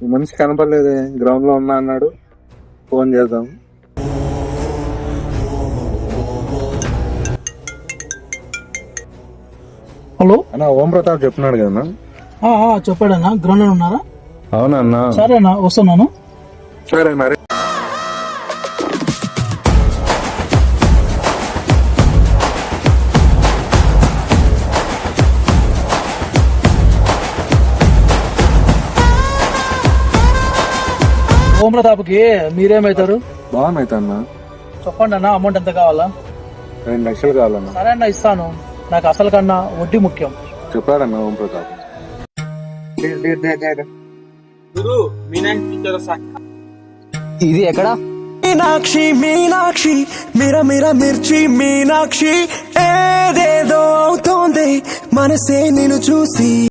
ఈ మనిషి కనపడలేదే, గ్రౌండ్ లో ఉన్నా అన్నాడు. ఫోన్ చేద్దాం. హలో అన్న, ఓం ప్రతాప్ చెప్తున్నాడు కదన్నా. చెప్పాడన్నా, గ్రౌండ్ లో ఉన్నారా? అవునన్నా. సరేనా, వస్తున్నాను. సరే మరి. ఓం ప్రతాప్కి మీరేమవుతారు? బాగున్నాయి అన్న. చెప్పండి అన్న, అమౌంట్ ఎంత కావాలా? 2 లక్షలు కావాలన్నా. సరే అన్న, ఇస్తాను. నాకు అసలు కన్నా వడ్డీ ముఖ్యం. చెప్పాడన్న ఓం ప్రతాప్. ఇది ఎక్కడా? మీనాక్షి మీనాక్షి మిర మిర మిర్చి మీనాక్షి ఏదేదో అవుతోంది మనసే నిన్ను చూసి.